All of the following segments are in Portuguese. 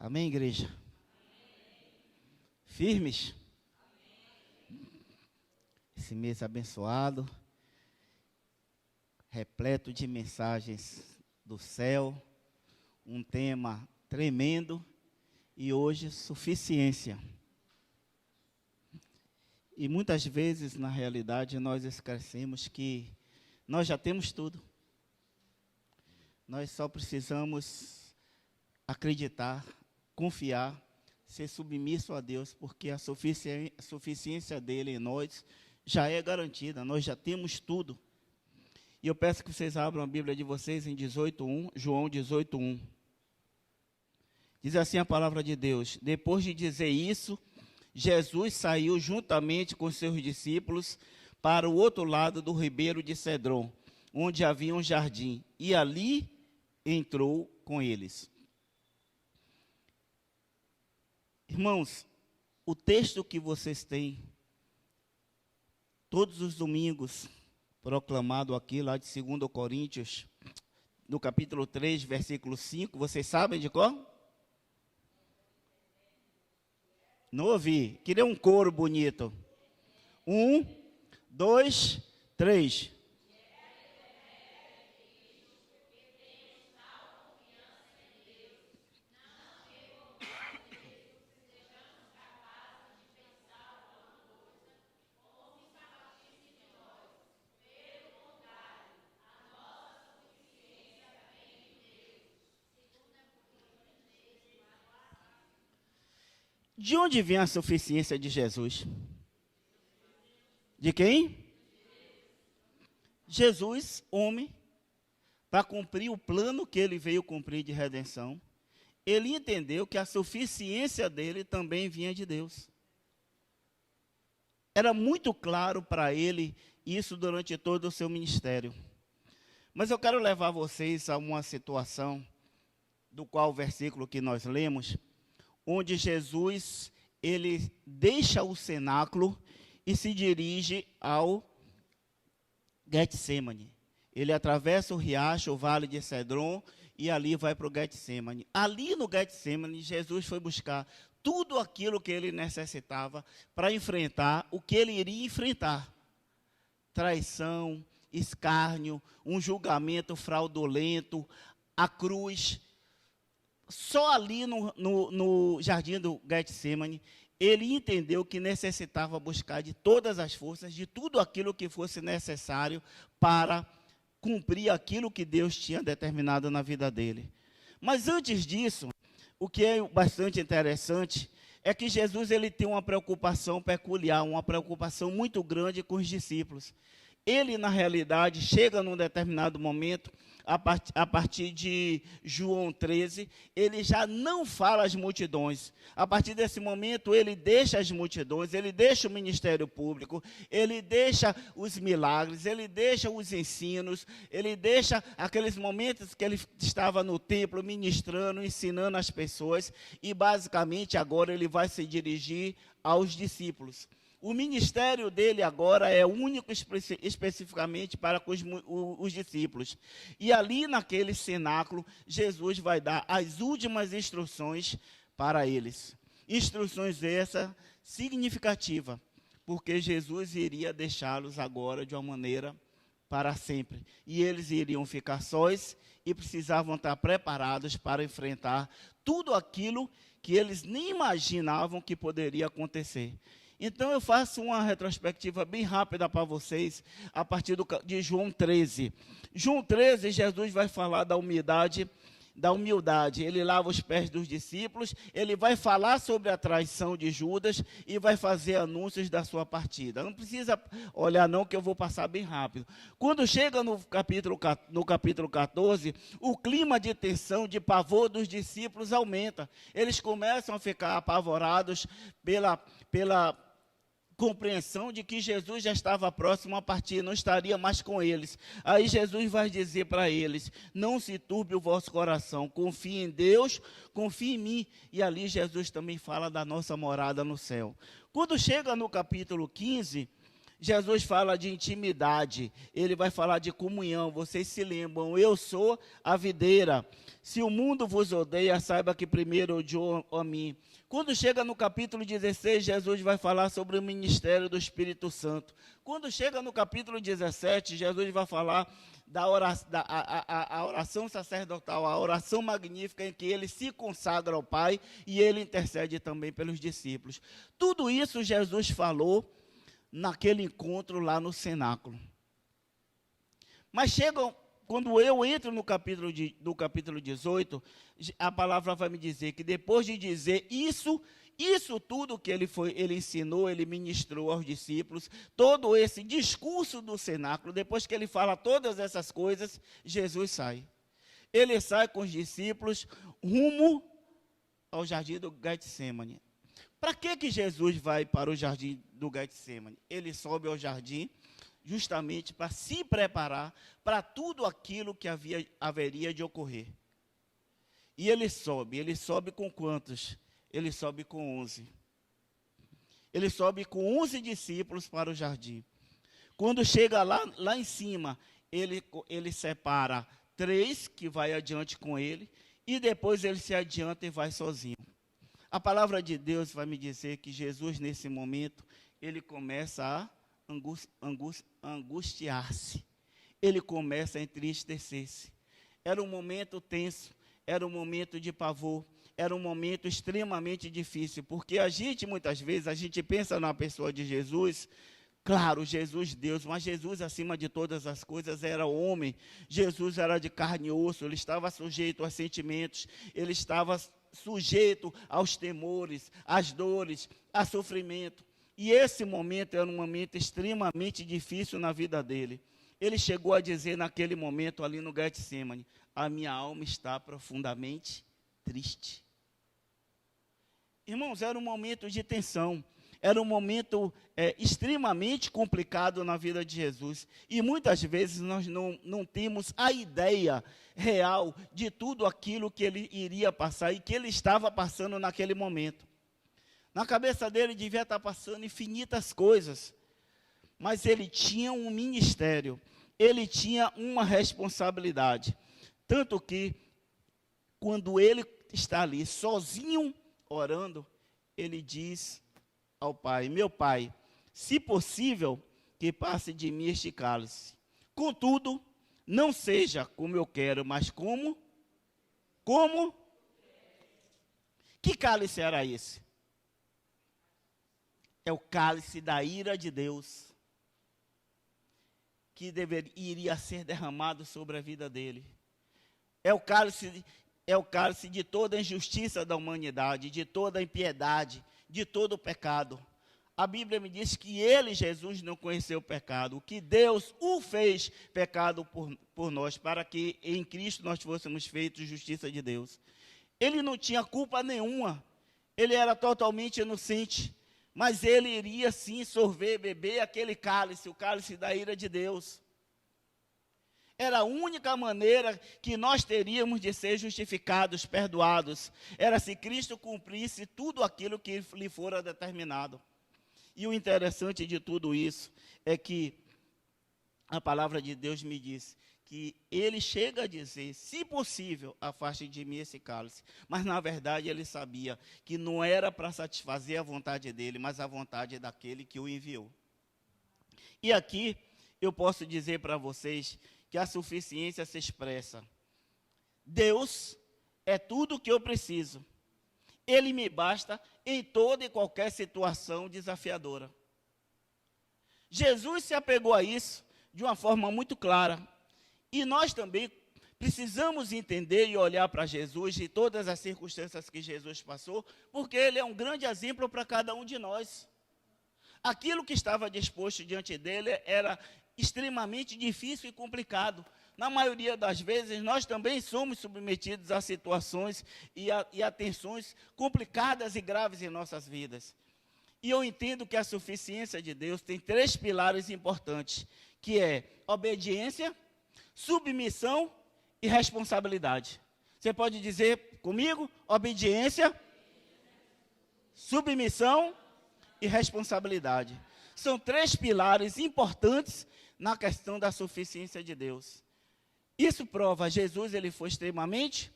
Amém, igreja? Firmes? Esse mês abençoado, repleto de mensagens do céu, um tema tremendo e hoje suficiência. E muitas vezes, na realidade, nós esquecemos que nós já temos tudo. Nós só precisamos acreditar, confiar, ser submisso a Deus, porque a suficiência dele em nós já é garantida, nós já temos tudo. E eu peço que vocês abram a Bíblia de vocês em 18:1, João 18:1. Diz assim a palavra de Deus: depois de dizer isso, Jesus saiu juntamente com seus discípulos para o outro lado do ribeiro de Cedron, onde havia um jardim, e ali entrou com eles. Irmãos, o texto que vocês têm todos os domingos proclamado aqui, lá de 2 Coríntios, no capítulo 3, versículo 5, vocês sabem de qual? Não ouvi. Queria um coro bonito. 1, 2, 3. De onde vem a suficiência de Jesus? De quem? Jesus, homem, para cumprir o plano que ele veio cumprir de redenção, ele entendeu que a suficiência dele também vinha de Deus. Era muito claro para ele isso durante todo o seu ministério. Mas eu quero levar vocês a uma situação, do qual o versículo que nós lemos, onde Jesus, ele deixa o cenáculo e se dirige ao Getsemane. Ele atravessa o riacho, o vale de Cedron, e ali vai para o Getsemane. Ali no Getsemane, Jesus foi buscar tudo aquilo que ele necessitava para enfrentar o que ele iria enfrentar. Traição, escárnio, um julgamento fraudulento, a cruz. Só ali no jardim do Getsemane, ele entendeu que necessitava buscar de todas as forças, de tudo aquilo que fosse necessário para cumprir aquilo que Deus tinha determinado na vida dele. Mas antes disso, o que é bastante interessante é que Jesus ele tem uma preocupação peculiar, uma preocupação muito grande com os discípulos. Ele, na realidade, chega num determinado momento, a partir de João 13, ele já não fala às multidões. A partir desse momento, ele deixa as multidões, ele deixa o ministério público, ele deixa os milagres, ele deixa os ensinos, ele deixa aqueles momentos que ele estava no templo ministrando, ensinando as pessoas, e basicamente agora ele vai se dirigir aos discípulos. O ministério dele agora é único especificamente para os discípulos. E ali naquele cenáculo, Jesus vai dar as últimas instruções para eles. Instruções essas significativas, porque Jesus iria deixá-los agora de uma maneira para sempre. E eles iriam ficar sós e precisavam estar preparados para enfrentar tudo aquilo que eles nem imaginavam que poderia acontecer. Então eu faço uma retrospectiva bem rápida para vocês, a partir de João 13. João 13, Jesus vai falar da humildade. Ele lava os pés dos discípulos, ele vai falar sobre a traição de Judas e vai fazer anúncios da sua partida. Não precisa olhar não, que eu vou passar bem rápido. Quando chega no capítulo 14, o clima de tensão, de pavor dos discípulos aumenta. Eles começam a ficar apavorados pela compreensão de que Jesus já estava próximo a partir, não estaria mais com eles. Aí Jesus vai dizer para eles: não se turbe o vosso coração, confie em Deus, confie em mim. E ali Jesus também fala da nossa morada no céu. Quando chega no capítulo 15, Jesus fala de intimidade, ele vai falar de comunhão. Vocês se lembram, eu sou a videira. Se o mundo vos odeia, saiba que primeiro odiou a mim. Quando chega no capítulo 16, Jesus vai falar sobre o ministério do Espírito Santo. Quando chega no capítulo 17, Jesus vai falar da oração, a oração sacerdotal, a oração magnífica em que ele se consagra ao Pai e ele intercede também pelos discípulos. Tudo isso Jesus falou naquele encontro lá no cenáculo. Mas quando eu entro no capítulo 18, a palavra vai me dizer que depois de dizer isso tudo que ele ensinou, ele ministrou aos discípulos, todo esse discurso do cenáculo, depois que ele fala todas essas coisas, Jesus sai. Ele sai com os discípulos rumo ao jardim do Getsemane. Para que Jesus vai para o jardim do Getsemane? Ele sobe ao jardim justamente para se preparar para tudo aquilo que haveria de ocorrer. E ele sobe com quantos? Ele sobe com 11. Ele sobe com 11 discípulos para o jardim. Quando chega lá em cima, ele separa 3 que vai adiante com ele, e depois ele se adianta e vai sozinho. A palavra de Deus vai me dizer que Jesus, nesse momento, ele começa a angustiar-se. Ele começa a entristecer-se. Era um momento tenso, era um momento de pavor, era um momento extremamente difícil, porque muitas vezes, a gente pensa na pessoa de Jesus, claro, Jesus Deus, mas Jesus, acima de todas as coisas, era homem. Jesus era de carne e osso, ele estava sujeito aos sentimentos, ele estava sujeito aos temores, às dores, a sofrimento. E esse momento era um momento extremamente difícil na vida dele. Ele chegou a dizer naquele momento ali no Getsemane: a minha alma está profundamente triste. Irmãos, era um momento de tensão, era um momento extremamente complicado na vida de Jesus. E muitas vezes nós não temos a ideia real de tudo aquilo que ele iria passar e que ele estava passando naquele momento. Na cabeça dele devia estar passando infinitas coisas, mas ele tinha um ministério, ele tinha uma responsabilidade. Tanto que, quando ele está ali sozinho orando, ele diz ao Pai: meu Pai, se possível, que passe de mim este cálice. Contudo, não seja como eu quero, mas como? Que cálice era esse? É o cálice da ira de Deus, que iria ser derramado sobre a vida dele. É o cálice de toda a injustiça da humanidade, de toda a impiedade, de todo o pecado. A Bíblia me diz que ele, Jesus, não conheceu o pecado, que Deus o fez pecado por nós, para que em Cristo nós fôssemos feitos justiça de Deus. Ele não tinha culpa nenhuma, ele era totalmente inocente, mas ele iria sim beber aquele cálice, o cálice da ira de Deus. Era a única maneira que nós teríamos de ser justificados, perdoados. Era se Cristo cumprisse tudo aquilo que lhe fora determinado. E o interessante de tudo isso é que a palavra de Deus me diz que ele chega a dizer: se possível, afaste de mim esse cálice. Mas na verdade ele sabia que não era para satisfazer a vontade dele, mas a vontade daquele que o enviou. E aqui eu posso dizer para vocês que a suficiência se expressa: Deus é tudo o que eu preciso. Ele me basta em toda e qualquer situação desafiadora. Jesus se apegou a isso de uma forma muito clara. E nós também precisamos entender e olhar para Jesus e todas as circunstâncias que Jesus passou, porque ele é um grande exemplo para cada um de nós. Aquilo que estava disposto diante dele era extremamente difícil e complicado. Na maioria das vezes, nós também somos submetidos a situações e a tensões complicadas e graves em nossas vidas. E eu entendo que a suficiência de Deus tem 3 pilares importantes, que é obediência, submissão e responsabilidade. Você pode dizer comigo? Obediência, submissão e responsabilidade. são 3 pilares importantes na questão da suficiência de Deus. Isso prova, Jesus ele foi extremamente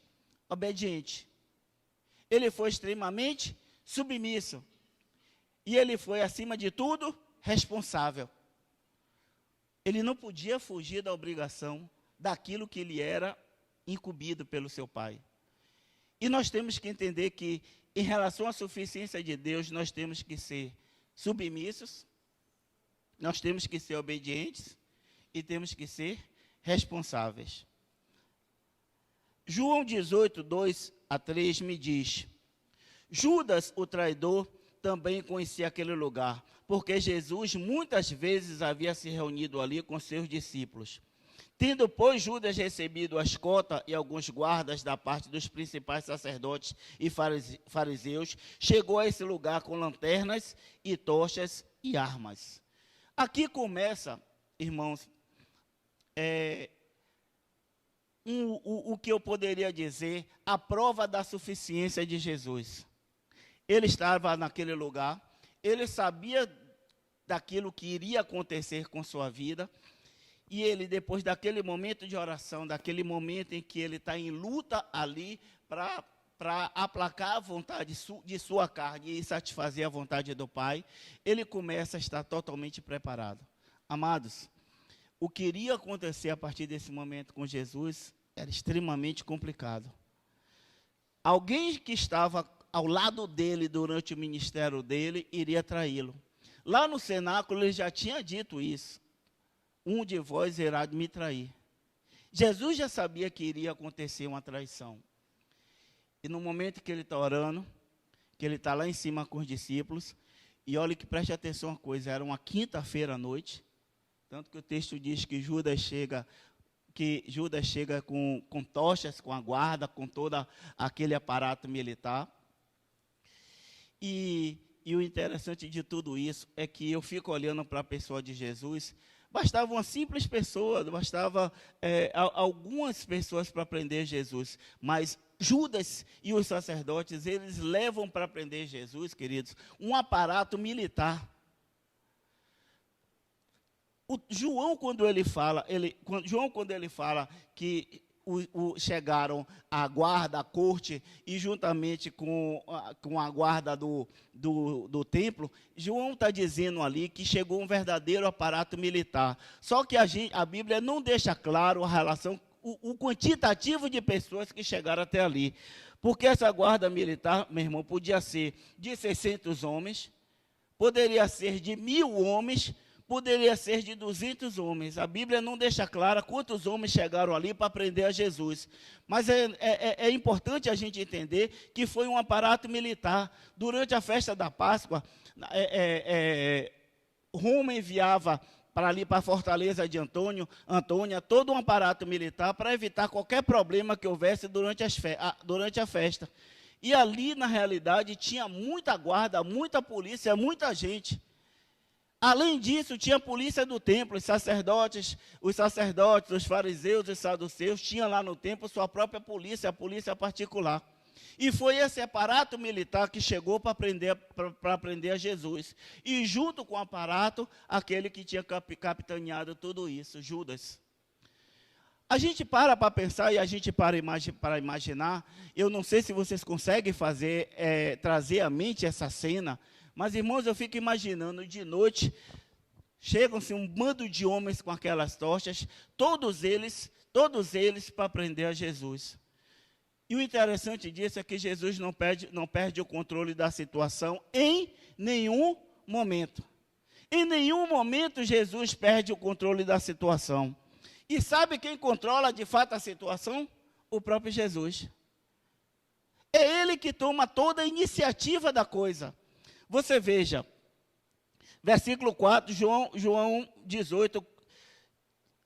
obediente. Ele foi extremamente submisso. E ele foi, acima de tudo, responsável. Ele não podia fugir da obrigação daquilo que ele era incumbido pelo seu Pai. E nós temos que entender que, em relação à suficiência de Deus, nós temos que ser submissos, nós temos que ser obedientes e temos que ser responsáveis. João 18, 2 a 3 me diz: Judas, o traidor, também conhecia aquele lugar, porque Jesus muitas vezes havia se reunido ali com seus discípulos. Tendo, pois, Judas recebido a escolta e alguns guardas da parte dos principais sacerdotes e fariseus, chegou a esse lugar com lanternas e tochas e armas. Aqui começa, irmãos, o que eu poderia dizer, a prova da suficiência de Jesus. Ele estava naquele lugar, ele sabia daquilo que iria acontecer com sua vida, e ele, depois daquele momento de oração, daquele momento em que ele está em luta ali para aplacar a vontade de sua carne e satisfazer a vontade do Pai, ele começa a estar totalmente preparado. Amados, o que iria acontecer a partir desse momento com Jesus era extremamente complicado. Alguém que estava ao lado dele durante o ministério dele iria traí-lo. Lá no cenáculo ele já tinha dito isso: um de vós irá me trair. Jesus já sabia que iria acontecer uma traição. E no momento que ele está orando, que ele está lá em cima com os discípulos, e olha que preste atenção uma coisa, era uma quinta-feira à noite, tanto que o texto diz que Judas chega com tochas, com a guarda, com todo aquele aparato militar. E o interessante de tudo isso é que eu fico olhando para a pessoa de Jesus. Bastava uma simples pessoa, bastava algumas pessoas para prender Jesus, mas Judas e os sacerdotes, eles levam para prender Jesus, queridos, um aparato militar. João, quando ele fala que chegaram a guarda, a corte, e juntamente com a guarda do templo, João está dizendo ali que chegou um verdadeiro aparato militar. Só que a Bíblia não deixa claro a relação, o quantitativo de pessoas que chegaram até ali. Porque essa guarda militar, meu irmão, podia ser de 600 homens, poderia ser de 1.000 homens, poderia ser de 200 homens. A Bíblia não deixa clara quantos homens chegaram ali para prender a Jesus. Mas é importante a gente entender que foi um aparato militar. Durante a festa da Páscoa, Roma enviava para ali, para a fortaleza de Antônia, todo um aparato militar para evitar qualquer problema que houvesse durante a festa. E ali, na realidade, tinha muita guarda, muita polícia, muita gente. Além disso, tinha a polícia do templo, os sacerdotes, os fariseus, os saduceus, tinham lá no templo sua própria polícia, a polícia particular. E foi esse aparato militar que chegou para prender a Jesus. E junto com o aparato, aquele que tinha capitaneado tudo isso, Judas. A gente para pensar e a gente para imaginar, eu não sei se vocês conseguem trazer à mente essa cena, mas, irmãos, eu fico imaginando, de noite, chegam-se um bando de homens com aquelas tochas, todos eles para prender a Jesus. E o interessante disso é que Jesus não perde o controle da situação em nenhum momento. Em nenhum momento Jesus perde o controle da situação. E sabe quem controla de fato a situação? O próprio Jesus. É ele que toma toda a iniciativa da coisa. Você veja, versículo 4, João 18,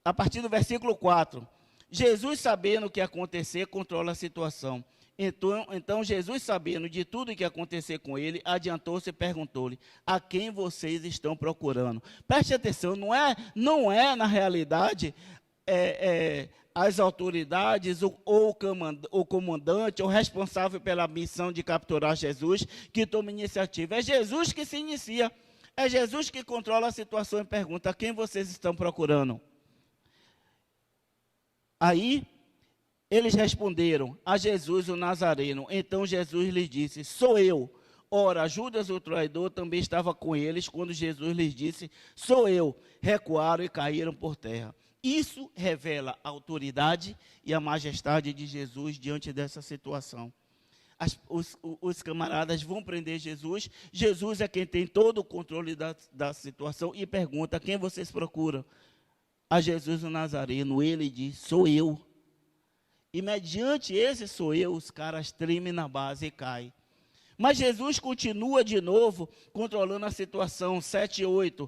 a partir do versículo 4. Jesus, sabendo o que ia acontecer, controla a situação. Então Jesus, sabendo de tudo o que ia acontecer com ele, adiantou-se e perguntou-lhe: a quem vocês estão procurando? Preste atenção, não é na realidade as autoridades, ou o comandante, ou responsável pela missão de capturar Jesus, que toma iniciativa. É Jesus que se inicia. É Jesus que controla a situação e pergunta: quem vocês estão procurando? Aí, eles responderam: a Jesus o Nazareno. Então Jesus lhes disse: sou eu. Ora, Judas o traidor também estava com eles quando Jesus lhes disse: sou eu. Recuaram e caíram por terra. Isso revela a autoridade e a majestade de Jesus diante dessa situação. Os camaradas vão prender Jesus. Jesus é quem tem todo o controle da situação e pergunta: quem vocês procuram? A Jesus o Nazareno. Ele diz: sou eu. E mediante esse sou eu, os caras tremem na base e caem. Mas Jesus continua de novo controlando a situação. 7 e 8.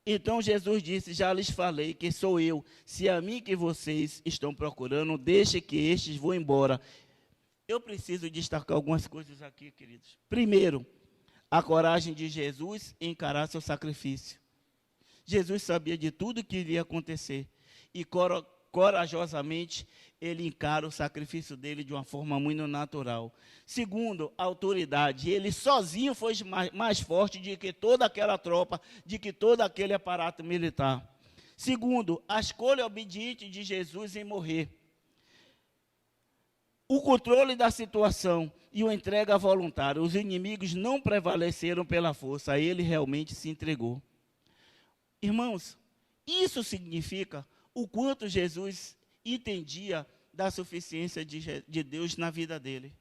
Então Jesus disse: já lhes falei que sou eu. Se é a mim que vocês estão procurando, deixe que estes vão embora. Eu preciso destacar algumas coisas aqui, queridos. Primeiro, a coragem de Jesus em encarar seu sacrifício. Jesus sabia de tudo que iria acontecer e corajosamente ele encara o sacrifício dele de uma forma muito natural. Segundo, a autoridade. Ele sozinho foi mais forte do que toda aquela tropa, de que todo aquele aparato militar. Segundo, a escolha obediente de Jesus em morrer. O controle da situação e o entrega voluntária. Os inimigos não prevaleceram pela força, ele realmente se entregou. Irmãos, isso significa o quanto Jesus entendia da suficiência de Deus na vida dele.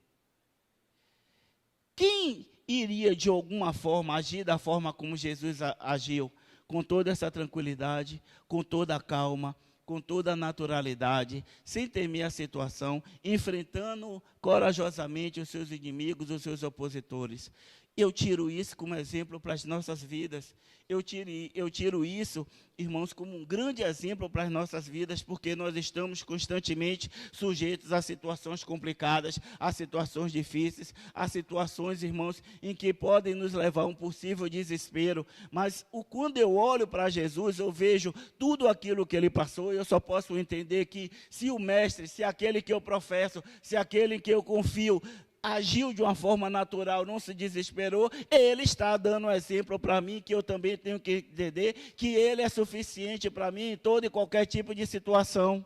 Quem iria de alguma forma agir da forma como Jesus agiu? Com toda essa tranquilidade, com toda a calma, com toda a naturalidade, sem temer a situação, enfrentando corajosamente os seus inimigos, os seus opositores. Eu tiro isso como exemplo para as nossas vidas. Eu tiro isso, irmãos, como um grande exemplo para as nossas vidas, porque nós estamos constantemente sujeitos a situações complicadas, a situações difíceis, a situações, irmãos, em que podem nos levar a um possível desespero. Mas quando eu olho para Jesus, eu vejo tudo aquilo que ele passou, e eu só posso entender que se o Mestre, se aquele que eu professo, se aquele em que eu confio, agiu de uma forma natural, não se desesperou, ele está dando um exemplo para mim, que eu também tenho que entender, que ele é suficiente para mim em todo e qualquer tipo de situação.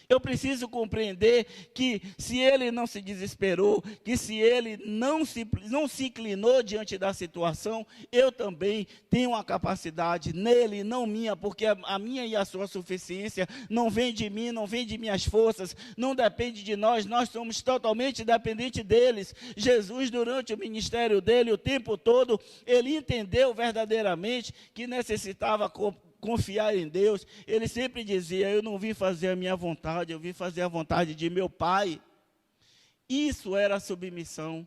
Eu preciso compreender que se ele não se desesperou, que se ele não se inclinou diante da situação, eu também tenho uma capacidade nele, não minha, porque a minha e a sua suficiência não vem de mim, não vem de minhas forças, não depende de nós somos totalmente dependentes deles. Jesus, durante o ministério dele, o tempo todo, ele entendeu verdadeiramente que necessitava confiar em Deus. Ele sempre dizia: eu não vim fazer a minha vontade, eu vim fazer a vontade de meu Pai. Isso era submissão,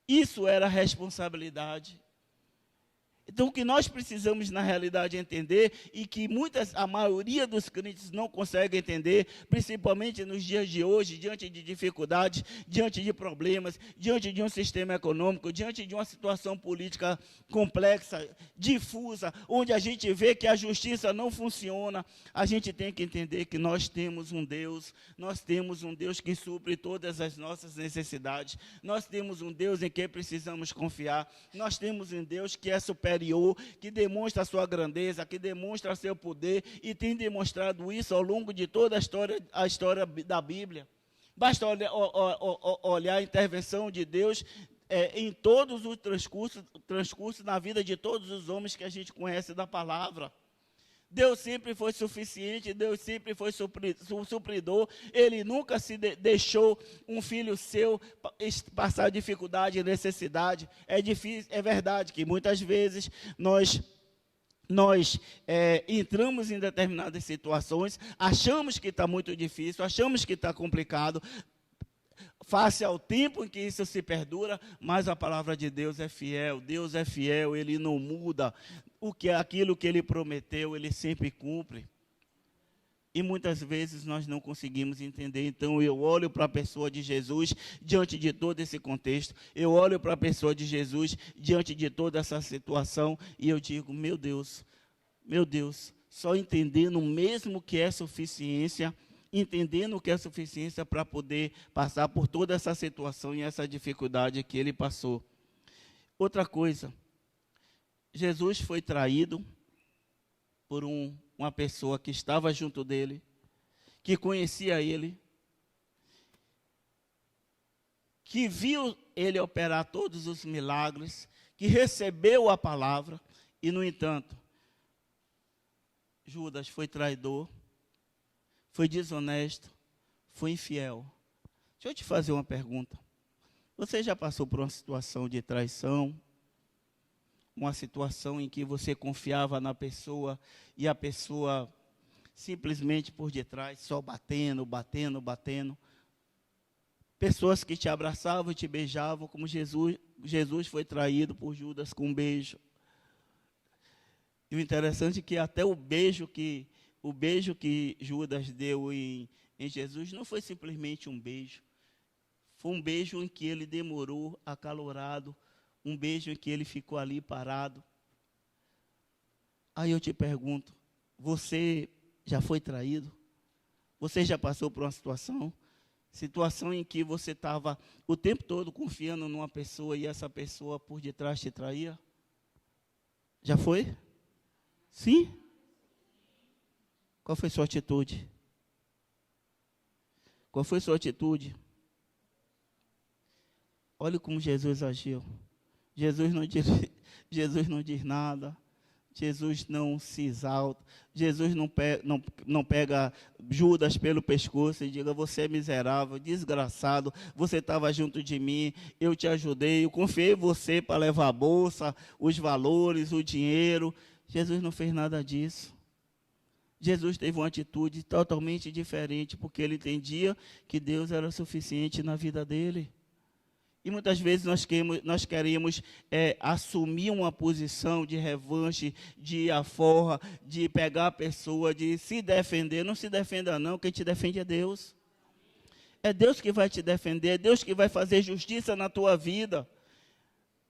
isso era responsabilidade. Então, o que nós precisamos, na realidade, entender, e que a maioria dos crentes não consegue entender, principalmente nos dias de hoje, diante de dificuldades, diante de problemas, diante de um sistema econômico, diante de uma situação política complexa, difusa, onde a gente vê que a justiça não funciona, a gente tem que entender que nós temos um Deus que supre todas as nossas necessidades, nós temos um Deus em quem precisamos confiar, nós temos um Deus que é superior, que demonstra a sua grandeza, que demonstra seu poder, e tem demonstrado isso ao longo de toda a história da Bíblia. Basta olhar a intervenção de Deus em todos os transcursos na vida de todos os homens que a gente conhece da palavra. Deus sempre foi suficiente, Deus sempre foi supridor, Ele nunca se deixou um filho seu passar dificuldade e necessidade. É difícil, é verdade que muitas vezes nós entramos em determinadas situações, achamos que está muito difícil, achamos que está complicado, face ao tempo em que isso se perdura, mas a palavra de Deus é fiel, Ele não muda. Aquilo que Ele prometeu, Ele sempre cumpre. E muitas vezes nós não conseguimos entender. Então eu olho para a pessoa de Jesus diante de todo esse contexto, eu olho para a pessoa de Jesus diante de toda essa situação, e eu digo: meu Deus, só entendendo mesmo que é suficiência, entendendo o que é suficiência para poder passar por toda essa situação e essa dificuldade que ele passou. Outra coisa, Jesus foi traído por uma pessoa que estava junto dele, que conhecia ele, que viu ele operar todos os milagres, que recebeu a palavra, e, no entanto, Judas foi traidor, foi desonesto, foi infiel. Deixa eu te fazer uma pergunta. Você já passou por uma situação de traição? Uma situação em que você confiava na pessoa e a pessoa simplesmente por detrás, só batendo. Pessoas que te abraçavam e te beijavam, como Jesus foi traído por Judas com um beijo. E o interessante é que até o beijo que Judas deu em Jesus não foi simplesmente um beijo. Foi um beijo em que ele demorou, acalorado, um beijo em que ele ficou ali parado. Aí eu te pergunto, você já foi traído? Você já passou por uma situação em que você estava o tempo todo confiando numa pessoa e essa pessoa por detrás te traía? Já foi? Sim? Qual foi sua atitude? Qual foi sua atitude? Olha como Jesus agiu. Jesus não diz nada. Jesus não se exalta. Jesus não pega Judas pelo pescoço e diga: você é miserável, desgraçado, você estava junto de mim, eu te ajudei, eu confiei em você para levar a bolsa, os valores, o dinheiro. Jesus não fez nada disso. Jesus teve uma atitude totalmente diferente, porque ele entendia que Deus era suficiente na vida dele. E muitas vezes nós queremos assumir uma posição de revanche, de aforra, de pegar a pessoa, de se defender. Não se defenda não, quem te defende é Deus. É Deus que vai te defender, é Deus que vai fazer justiça na tua vida.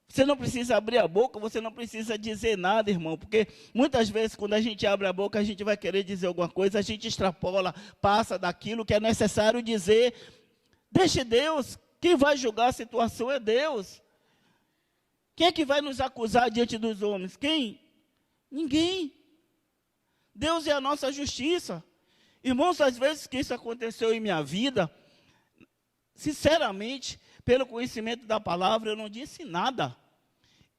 Você não precisa abrir a boca, você não precisa dizer nada, irmão, porque muitas vezes quando a gente abre a boca, a gente vai querer dizer alguma coisa, a gente extrapola, passa daquilo que é necessário dizer. Deixe Deus. Quem vai julgar a situação é Deus. Quem é que vai nos acusar diante dos homens? Quem? Ninguém. Deus é a nossa justiça. Irmãos, às vezes que isso aconteceu em minha vida, sinceramente, pelo conhecimento da palavra, eu não disse nada.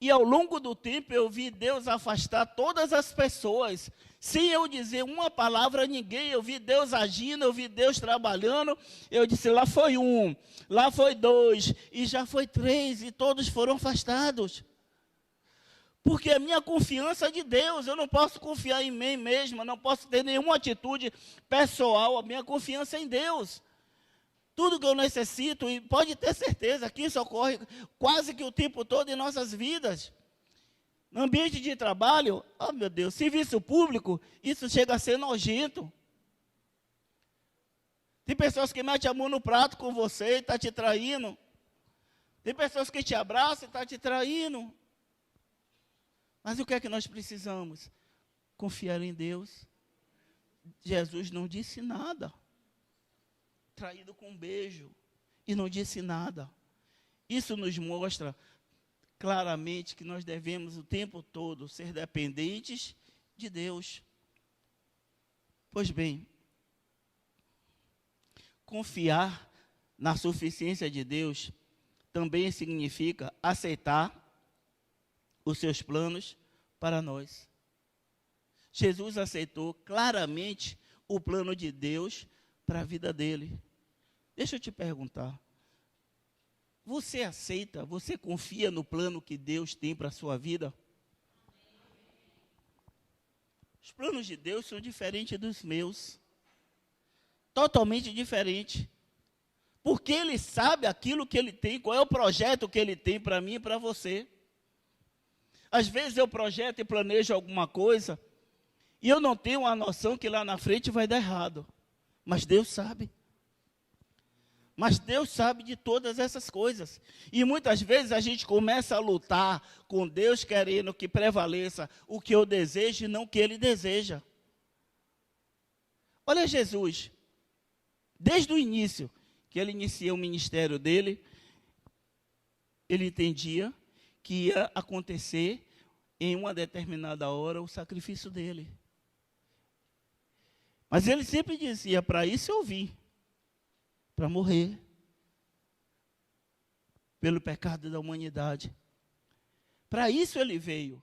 E ao longo do tempo eu vi Deus afastar todas as pessoas, sem eu dizer uma palavra a ninguém. Eu vi Deus agindo, eu vi Deus trabalhando. Eu disse: lá foi um, lá foi dois, e já foi três, e todos foram afastados. Porque a minha confiança é de Deus, eu não posso confiar em mim mesmo, eu não posso ter nenhuma atitude pessoal, a minha confiança é em Deus. Tudo que eu necessito, e pode ter certeza que isso ocorre quase que o tempo todo em nossas vidas. No ambiente de trabalho, oh meu Deus, serviço público, isso chega a ser nojento. Tem pessoas que metem a mão no prato com você e estão te traindo. Tem pessoas que te abraçam e estão te traindo. Mas o que é que nós precisamos? Confiar em Deus. Jesus não disse nada. Traído com um beijo, e não disse nada. Isso nos mostra claramente que nós devemos o tempo todo ser dependentes de Deus. Pois bem, confiar na suficiência de Deus também significa aceitar os seus planos para nós. Jesus aceitou claramente o plano de Deus para a vida dele. Deixa eu te perguntar, você aceita, você confia no plano que Deus tem para a sua vida? Os planos de Deus são diferentes dos meus, totalmente diferentes, porque Ele sabe aquilo que Ele tem, qual é o projeto que Ele tem para mim e para você. Às vezes eu projeto e planejo alguma coisa, e eu não tenho a noção que lá na frente vai dar errado. Mas Deus sabe. Mas Deus sabe de todas essas coisas. E muitas vezes a gente começa a lutar com Deus querendo que prevaleça o que eu desejo e não o que Ele deseja. Olha Jesus. Desde o início, que Ele inicia o ministério dele, Ele entendia que ia acontecer em uma determinada hora, o sacrifício dele. Mas ele sempre dizia, para isso eu vim, para morrer, pelo pecado da humanidade. Para isso ele veio.